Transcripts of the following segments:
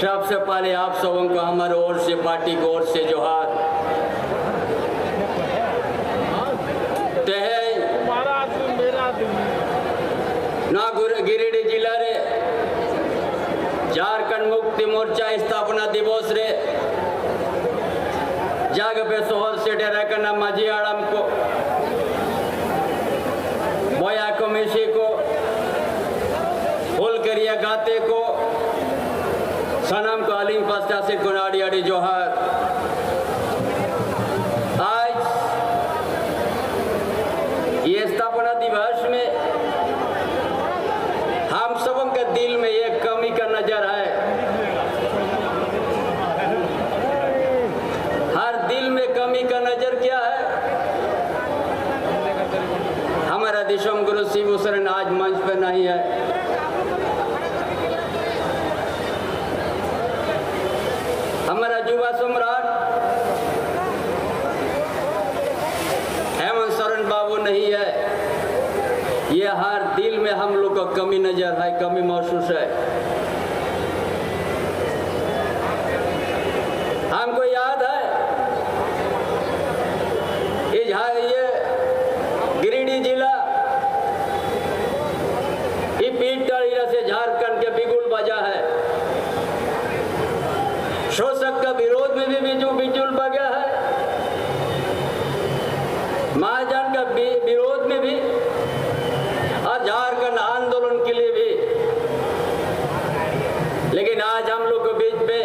सबसे पहले आप सबों को हमारे ओर से, पार्टी की ओर से जोहार। ना गिरिडीह जिला रे झारखंड मुक्ति मोर्चा स्थापना दिवस रे जाग पे सोहर से डेरा करना माझी आड़म को बोया को मिशी को फुल करिया गाते को सनम को अलिंग पस्ता से कुनाड़ी अड़ी जोहार। आज ये स्थापना दिवस में हम सबों के दिल में एक कमी का नजर है। हर दिल में कमी का नजर क्या है? हमारा दिशम गुरु शिबू सोरेन आज मंच पर नहीं है। हमारा युवा सम्राट हेमंत सोरेन बाबू नहीं है। ये हर दिल में हम लोग को कमी नजर है, कमी महसूस है। हमको याद है ये गिरिडीह जिला पीटरिया से झारखंड के बिगुल बजा है। शोषक का विरोध में भी बिजुल बजा है, महाजन का विरोध में भी और झारखंड आंदोलन के लिए भी। लेकिन आज हम लोग के बीच में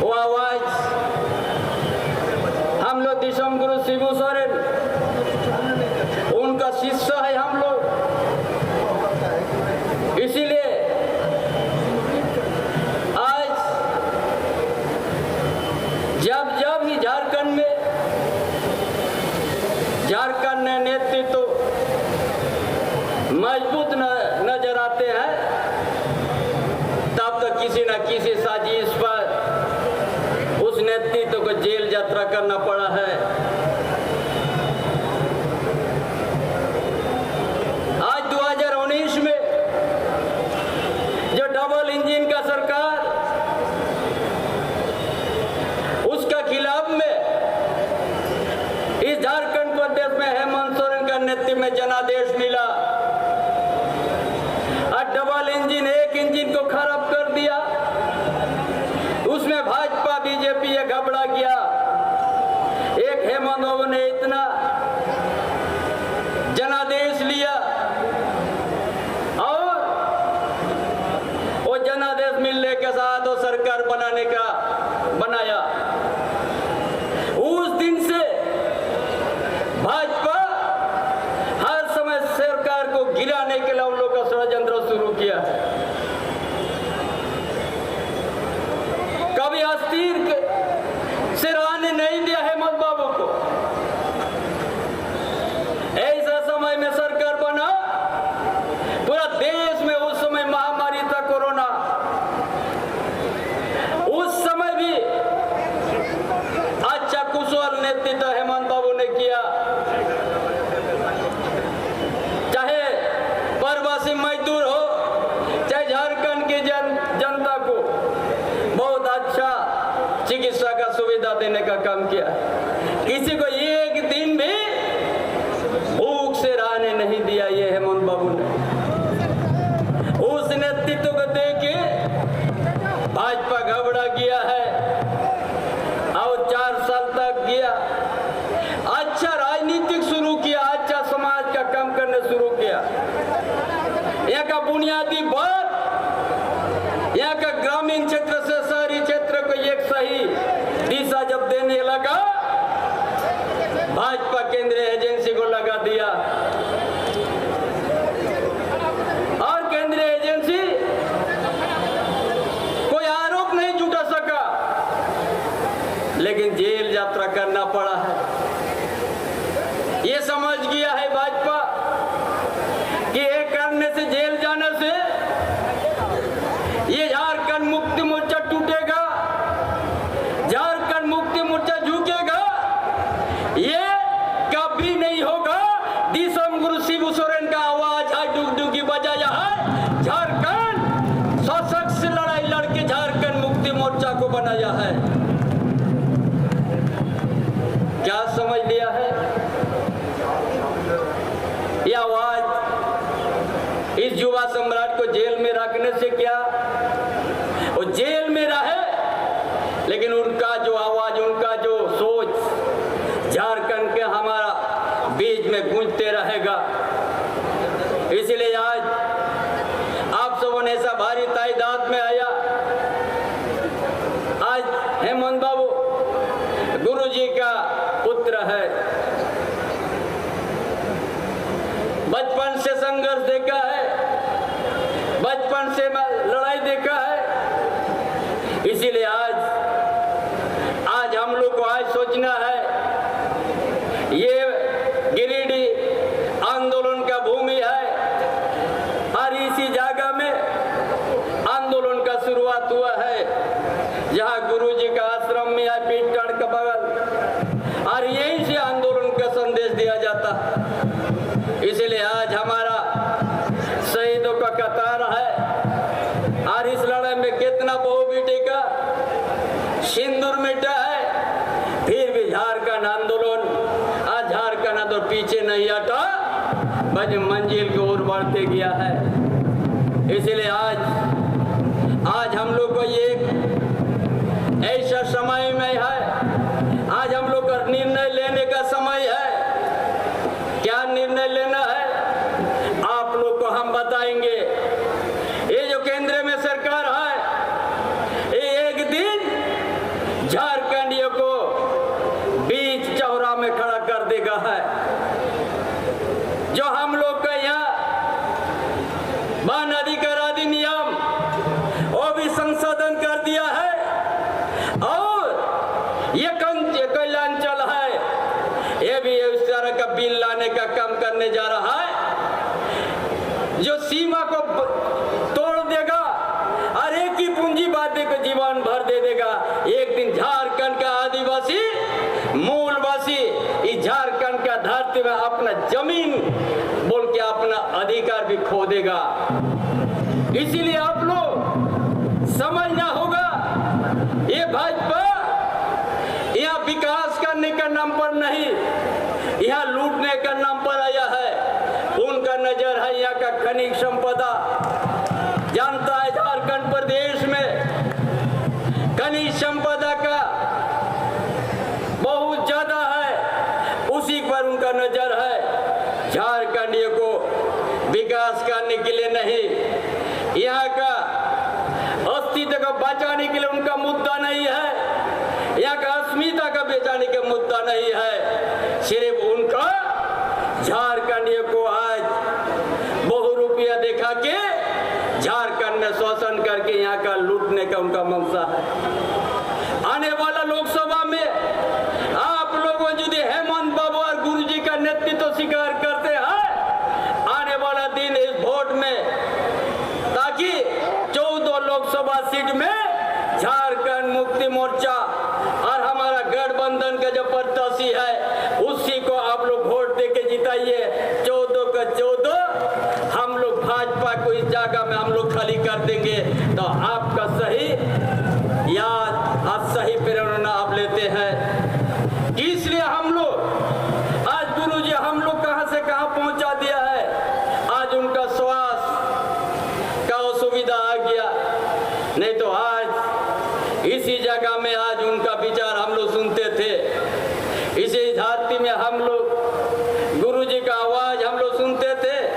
वो आवाज हम लोग दिशम गुरु शिबू सोरेन उनका शिष्य है हम लोग। इसीलिए आज जब ही झारखंड में झारखंड ने नेतृत्व मजबूत नजर आते हैं, तब तक किसी न किसी साजिश पर उस नेतृत्व को जेल यात्रा करना पड़ा है। आज 2019 में जो डबल इंजन का सरकार, उसका खिलाफ में इस झारखंड प्रदेश में हेमंत सोरेन का नेतृत्व में जनादेश मिला और डबल इंजन एक इंजन को खराब कर दिया। उसमें भाजपा बीजेपी ये घबरा गया। एक हेमंत बाबू ने इतना जनादेश लिया और वो जनादेश मिलने के साथ वो सरकार बनाया। उस दिन से भाजपा हर समय सरकार को गिराने के लिए उन लोगों का षड्यंत्र शुरू किया है। कभी अस्थिर से रहने नहीं दिया हेमंत बाबू को। ऐसा समय में सरकार बना, पूरा देश में उस समय महामारी था कोरोना। उस समय भी अच्छा कुशल नेतृत्व हेमंत बाबू ने किया। चाहे प्रवासी मजदूर हो, चाहे झारखंड की जनता को बहुत अच्छा चिकित्सा का सुविधा देने का काम किया। किसी को एक दिन भी भूख से रहने नहीं दिया ये हेमंत बाबू ने। उस नेतृत्व को देके भाजपा घबरा गया है और 4 साल तक गया। अच्छा राजनीतिक शुरू किया, अच्छा समाज का काम करने शुरू किया। यहाँ का बुनियादी बात, यहाँ का ग्रामीण क्षेत्र से शहरी क्षेत्र को एक सही दिशा जब देने लगा, भाजपा केंद्रीय एजेंसी को लगा दिया और केंद्रीय एजेंसी कोई आरोप नहीं जुटा सका, लेकिन जेल यात्रा करना पड़ा है। ये समझ गया है भाजपा कि ये करने से, जेल जाने से ये झारखंड मुक्ति मोर्चा टूटेगा, झारखंड मुक्ति मोर्चा झुकेगा। बनाया है। क्या समझ लिया है? यह आवाज इस युवा सम्राट को जेल में रखने से क्या, वो जेल में रहे लेकिन उनका जो आवाज, उनका जो सोच झारखंड के हमारा बीच में गूंजते रहेगा। इसलिए आज आप सबों ने ऐसा भारी तादाद में आया। आज हेमंत बाबू गुरुजी का पुत्र है, बचपन से संघर्ष देखा है, बचपन से लड़ाई देखा है। इसीलिए आज हम लोग को आज सोचना है, ये गिरिडीह आंदोलन का भूमि है और इसी जगह में आंदोलन का शुरुआत हुआ है, जहाँ गुरुजी का आश्रम में है, पीठगढ़ का बगल, और यहीं से आंदोलन का संदेश दिया जाता। इसलिए आज हमारा शहीदों का कतार है और इस लड़ाई में कितना बहु बेटे का सिंदूर मिटा है, फिर भी झारखंड आंदोलन, आज झारखंड आंदोलन पीछे नहीं हटा, बस मंजिल की ओर बढ़ते गया है। इसलिए आज हम लोग को ये ऐसा समय में है, आज हम लोग का निर्णय लेने का समय है। क्या निर्णय लेना है आप लोग को हम बताएंगे। ये जो केंद्र में सरकार है, ये एक दिन झारखंडियों को बीच चौरा में खड़ा कर देगा है। जो हम लोग का यहाँ वन अधिकार अधिनियम वो भी संशोधन कर दिया है और ये कल्याणचल है, ये भी उस तरह का बिल लाने का काम करने जा रहा है जो सीमा को तोड़ देगा और एक ही पूंजीवादी को जीवन भर दे देगा। एक दिन झारखंड का आदिवासी मूलवासी इस झारखंड का धरती में अपना जमीन बोल के अपना अधिकार भी खो देगा। इसीलिए आप लोग समझना होगा, ये भाजपा यहाँ विकास करने का नाम पर नहीं, यहाँ लूटने का नाम पर आया है। उनका नजर है यहाँ का खनिज संपदा। जानता है झारखंड प्रदेश में खनिज संपदा का बहुत ज्यादा है, उसी पर उनका नजर है। झारखंडियों को विकास करने के लिए नहीं, यहाँ का अस्तित्व को बचाने के लिए उनका मुद्दा नहीं है, यहाँ का अस्मिता का बचाने का मुद्दा नहीं है। सिर्फ उनका झारखंडियों को आज बहु रुपया दिखा के झारखंड में शोषण करके यहाँ का लूटने का उनका मंशा है। आने वाला लोकसभा में आप लोगों यदि हेमंत बाबू और गुरुजी का नेतृत्व स्वीकार करते हैं, आने वाला दिन इस वोट में, ताकि 14 लोकसभा सीट में झारखंड मुक्ति मोर्चा और हमारा गठबंधन का जो प्रत्याशी है उसी को आप लोग वोट देके जिताइए। 14 का 14 हम लोग भाजपा को इस जगह में हम लोग खाली कर देंगे, तो आपका सही याद आज सही प्रेरणा आप लेते हैं। इसलिए हम लोग आज गुरुजी हम लोग कहां से कहां पहुंचा दिया है। आज उनका श्वास का असुविधा आ गया, नहीं तो आज इसी जगह में आज उनका विचार हम लोग सुनते थे। इसी धरती में हम लोग गुरुजी का आवाज हम लोग सुनते थे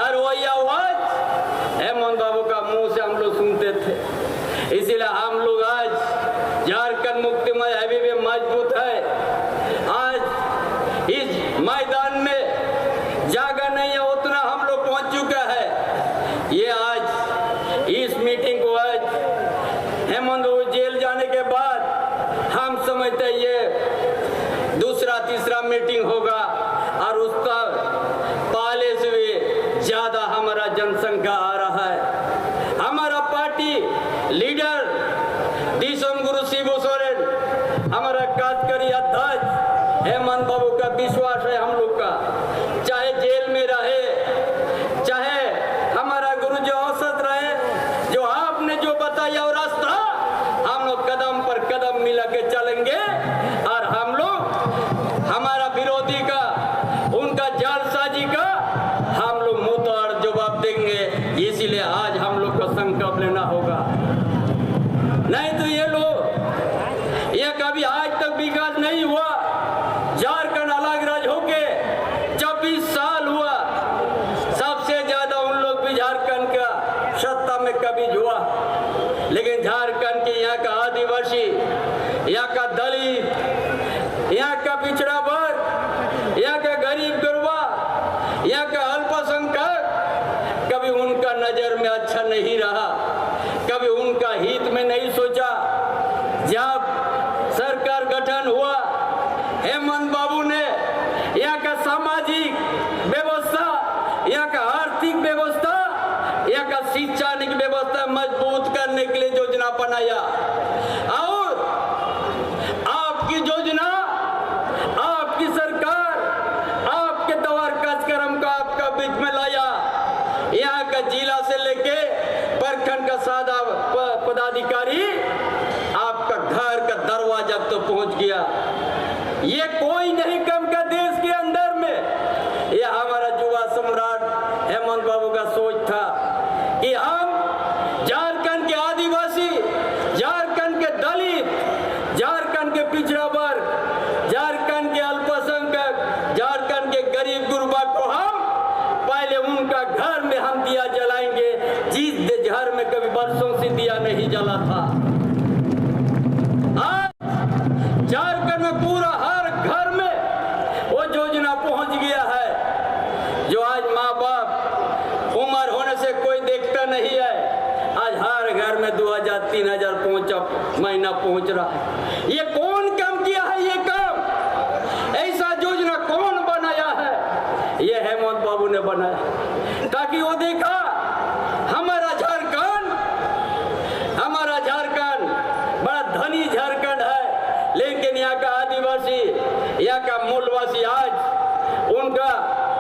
और वही आवाज हेमंत बाबू का मुंह से हम लोग सुनते थे। इसीलिए हम लोग आज झारखंड मुक्ति में अभी भी मजबूत है। आज इस मैदान में जगह नहीं है, उतना हम लोग पहुंच चुका है। ये आज इस मीटिंग को आज हेमंत बाबू जेल जाने के बाद हम समझते हैं ये दूसरा तीसरा मीटिंग होगा और उसका पहले से भी ज्यादा हमारा जनसंख्या आ रहा है। हमारा पार्टी लीडर दिसोम गुरु शिबू सोरेन, हमारा कार्यकारी अध्यक्ष हेमंत बाबू का विश्वास है हम लोग का, चाहे जेल में रहे, चाहे हमारा गुरु जो औसत रहे, जो आपने जो बताया और रास्ता हम लोग कदम का बीज हुआ, लेकिन झारखंड के यहाँ का आदिवासी, यहाँ का दलित, यहाँ का पिछड़ा वर्ग, यहाँ का गरीब गुरबा, यहाँ का अल्पसंख्यक कभी उनका नजर में अच्छा नहीं रहा, कभी उनका हित में नहीं सोचा। जब सरकार गठन हुआ, हेमंत बाबू ने यहाँ का सामाजिक व्यवस्था, यहाँ का आर्थिक व्यवस्था, यहाँ का शैक्षणिक व्यवस्था मजबूत करने के लिए योजना बनाया। और आपकी योजना, आपकी सरकार, आपके द्वार कार्यक्रम का आपका बीच में लाया। यहाँ का जिला से लेके प्रखंड का सादा पदाधिकारी आपका घर का दरवाजा तो पहुंच गया। ये कोई नहीं कम का देश के अंदर में। ये हमारा युवा सम्राट हेमंत बाबू का सोच था कि हम झारखंड के आदिवासी, झारखंड के दलित, झारखंड के पिछड़ा वर्ग, झारखंड के अल्पसंख्यक, झारखंड के गरीब गुरबा को हम पहले उनका घर में हम दिया जलाएंगे, जिस घर में कभी वर्षों से दिया नहीं जला था। आज झारखंड में पूरा हर घर में वो योजना पहुंच गया है। जो आज माँ बाप उम्र होने से कोई देखता नहीं है, आज हर घर में 2000-3000 महीना पहुंच रहा है। ये कौन काम किया है? ये काम ऐसा योजना कौन बनाया है? ये हेमंत बाबू ने बनाया, ताकि वो देखा हमारा झारखंड बड़ा धनी झारखंड है, लेकिन यहाँ का आदिवासी, यहाँ का मूलवासी आज उनका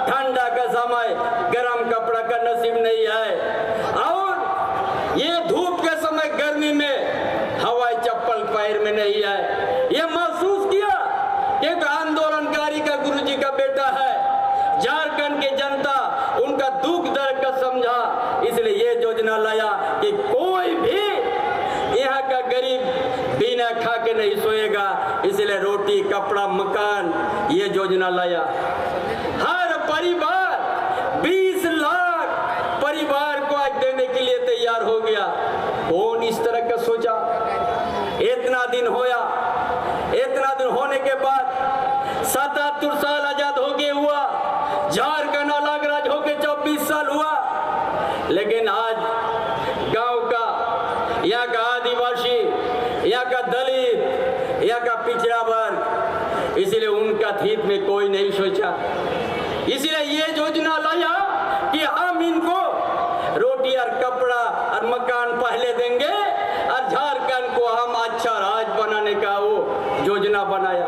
ठंडा का समय गर्म कपड़ा का नसीब नहीं है, और ये धूप के समय गर्मी में हवाई चप्पल पैर में नहीं है। ये महसूस किया एक आंदोलनकारी का गुरुजी का बेटा है, झारखंड की जनता उनका दुख दर्द का समझा, इसलिए ये योजना लाया कि कोई भी यहाँ का गरीब बिना खा के नहीं सोएगा, इसलिए रोटी कपड़ा मकान ये योजना लाया। हर परिवार 20 लाख परिवार को आज देने के लिए तैयार हो गया। कौन इस तरह का सोचा? इतना दिन होया, इतना दिन होने के बाद 77 साल आजाद हो गए हुआ, झारखंड अलग राज्य होके 24 साल हुआ, लेकिन आज गांव का, यहाँ का आदिवासी, यहाँ का दलित, यहाँ का पिछड़ा वर्ग, इसलिए उनका हित में कोई नहीं सोचा। इसलिए ये योजना लाया कि हम इनको रोटी और कपड़ा और मकान पहले देंगे, और झारखंड को हम अच्छा राज्य बनाने का वो योजना बनाया।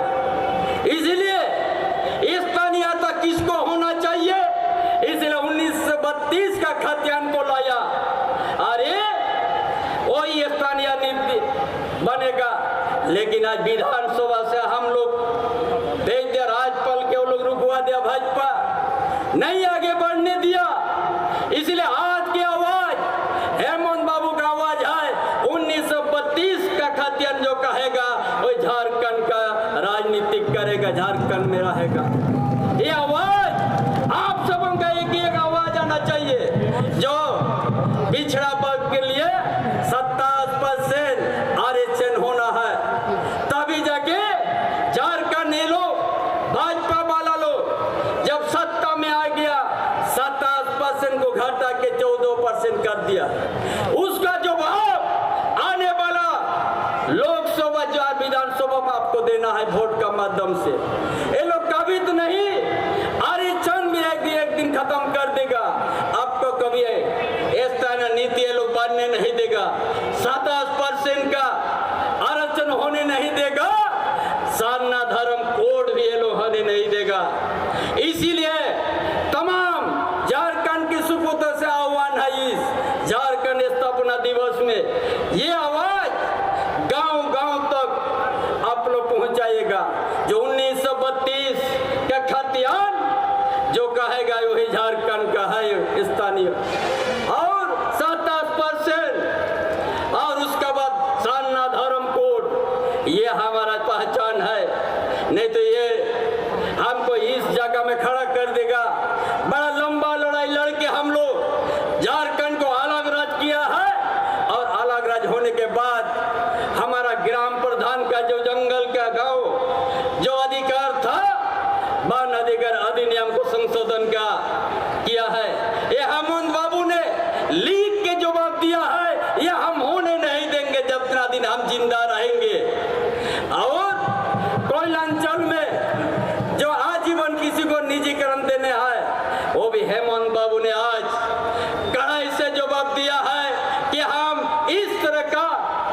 इसलिए स्थानीयता किसको होना चाहिए, इसलिए 1932 का खतियान को लाया। अरे वही स्थानीय नीति बनेगा, लेकिन आज विधानसभा से हम लोग भेज दिया, राज्यपाल के वो लोग रुकवा दिया, भाजपा नहीं आगे बढ़ने दिया। इसलिए आज की आवाज हेमंत बाबू का आवाज है। 1932 का खतियान जो कहेगा वो झारखंड का राजनीतिक करेगा, झारखंड में रहेगा। ये आवाज आप सबों का एक आवाज आना चाहिए। जो पिछड़ा वर्ग के लिए 27% आरक्षण होना है, तभी जाके झारखंड ये लोग भाजपा वाला लोग जब सत्ता में आ गया 27% को घटा के 14% कर दिया। उसका जवाब आने वाला लोकसभा विधानसभा में आपको देना है वोट का माध्यम से। ये लोग कभी तो नहीं आरक्षण भी एक दिन खत्म कर देगा, आपको कभी इस तरह नीति ये लोग बनने नहीं देगा। 27% का आरक्षण होने नहीं देगा, सारना धर्म कोड भी ये लोग होने नहीं देगा। इसीलिए तमाम झारखंड की सुपुत्र से आह्वान है, इस झारखंड स्थापना दिवस में ये आवाज गांव-गांव तक आप लोग पहुंचाइएगा। जो 1932 का खतियान जो कहेगा वही झारखंड का है स्थानीय, और 27% और उसके बाद सारना धर्म कोड, ये हमारा पहचान है। नहीं तो ये हमको इस जगह में खड़ा कर देगा। बड़ा लंबा लड़ाई लड़के हम लोग झारखंड को अलग राज्य किया है, ये हम होने नहीं देंगे जब तक दिन हम जिंदा रहेंगे। और कोयलांचल में जो आजीवन किसी को निजीकरण देने है, वो भी हेमंत बाबू ने आज कड़ाई से जवाब दिया है कि हम इस तरह का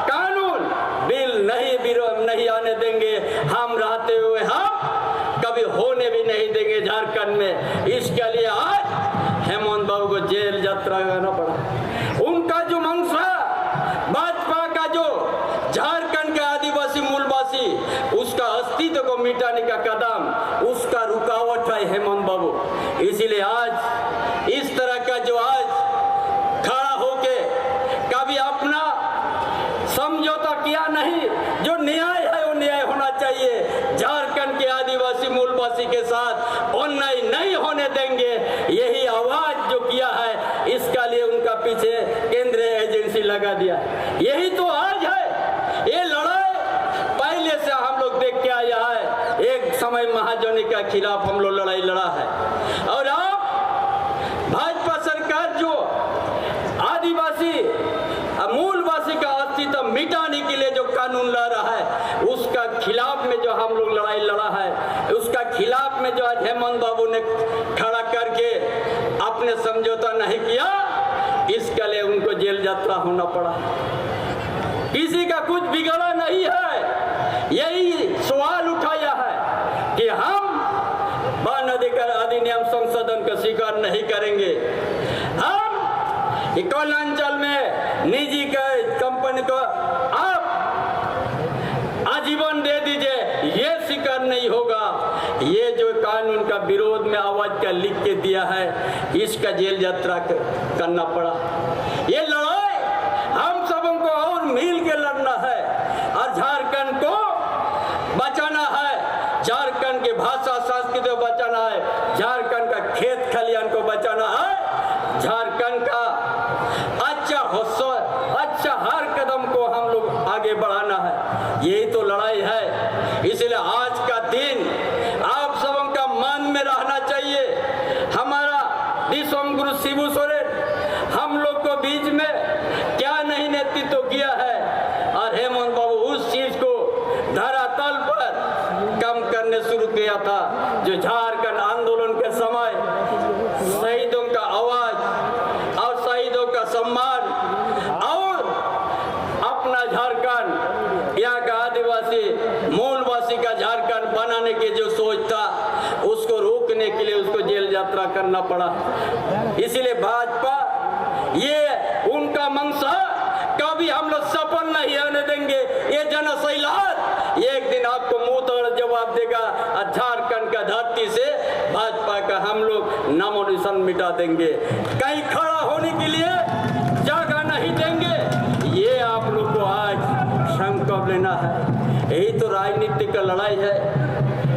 कानून बिल नहीं आने देंगे, हम रहते हुए हम कभी होने भी नहीं देंगे झारखंड में। इसके लिए आज हेमंत बाबू को जेल यात्रा करना पड़ा। उनका जो मंशा, भाजपा का जो झारखंड के आदिवासी मूलवासी, उसका अस्तित्व को मिटाने का कदम, उसका रुकावट है हेमंत बाबू। इसीलिए आज इस तरह का जो आज खड़ा होके कभी अपना समझौता किया नहीं, जो न्याय है वो न्याय होना चाहिए। झारखंड के आदिवासी मूलवासी के साथ अन्याय नहीं होने देंगे, यही आवाज जो किया है, इसका लिए उनका पीछे केंद्रीय एजेंसी लगा दिया। यही तो आज है। ये लड़ाई पहले से हम लोग देख के आया है। एक समय महाजनी के खिलाफ हम लोग लड़ाई लड़ा है, और अब भाजपा सरकार जो आदिवासी मूलवासी का अस्तित्व मिटाने के लिए जो कानून ला रहा है, उसका खिलाफ में जो हम लोग लड़ाई लड़ा है, उसका खिलाफ में जो आज हेमंत बाबू ने खड़ा करके अपने समझौता नहीं किया, इसके लिए उनको जेल यात्रा होना पड़ा। किसी का कुछ बिगड़ा नहीं है। यही सवाल उठाया है कि हम वन अधिकार अधिनियम संशोधन का स्वीकार नहीं करेंगे। हम कोयलांचल में निजी कंपनी को आप आजीवन दे दीजिए, ये स्वीकार नहीं होगा। ये जो कानून का विरोध में आवाज का लिख के दिया है, इसका जेल यात्रा करना पड़ा। ये लड़ाई हम सबों को और मिल के लड़ना है, और झारखंड को बचाना है, झारखंड की भाषा संस्कृति को बचाना है, झारखंड का खेत खलियान को बचाना है, झारखंड का अच्छा हर कदम को हम लोग आगे बढ़ाना है। यही तो लड़ाई है। इसलिए आज का दिन आप सबों का मन में रहना चाहिए। हमारा विश्वम गुरु शिबू सोरेन हम लोग को बीच में क्या नहीं नेतृत्व किया है, और हेमंत बाबू उस चीज को धरातल पर कम करने शुरू किया था। जो झारखंड आंदोलन के समय शहीदों का आवाज और शहीदों का सम्मान और अपना झारखंड, यहाँ का आदिवासी मूलवासी का झारखंड बनाने की जो सोच था, उसको रोकने के लिए उसको जेल यात्रा करना पड़ा। इसीलिए भाजपा ये उनका मंशा कभी हम लोग सफल नहीं होने देंगे। ये जनसैलाब एक दिन आपको मुंह तोड़ जवाब देगा, और झारखंड का धरती से भाजपा का हम लोग नामो निशान मिटा देंगे। कहीं खड़ा होने के लिए जगह नहीं देंगे। ये आप लोग को आज संकल्प लेना है। यही तो राजनीति का लड़ाई है।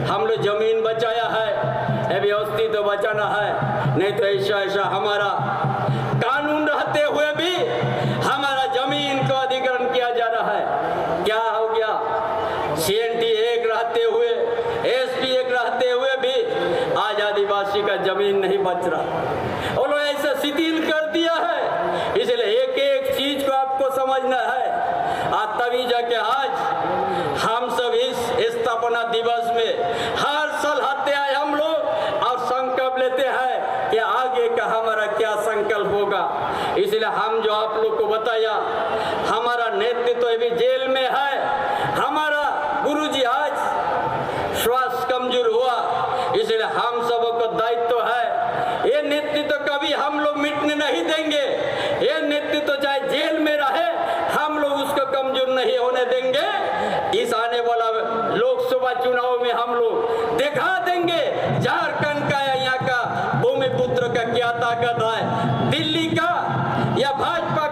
हम लोग जमीन बचाया है, व्यवस्थित तो बचाना है, नहीं तो ऐसा हमारा कानून रहते हुए भी हमारा जमीन का अधिग्रहण किया जा रहा है। क्या हो गया? CNT एक रहते हुए, SP एक रहते हुए भी आज आदिवासी का जमीन नहीं बच रहा। और ऐसा शिथिल कर दिया है। इसलिए एक एक चीज को आपको समझना है, और तभी जाके आज हम सब इस स्थापना दिवस में हर साल आते आए हम लोग और संकल्प लेते हैं कि आगे का हमारा क्या संकल्प होगा। इसलिए हम जो आप लोग को बताया, हमारा नेतृत्व अभी जेल में है। हमारा गुरुजी आज स्वास्थ्य कमजोर हुआ, इसलिए हम सबों को दायित्व है। ये नेतृत्व कभी हम लोग मिटने नहीं देंगे। ये नेतृत्व चाहे जेल में रहे, हम लोग उसको कमजोर नहीं होने देंगे। इस आने वाला लोकसभा चुनाव में हम लोग दिखा देंगे झारखंड का या यहाँ का भूमिपुत्र का क्या ताकत है। दिल्ली का या भाजपा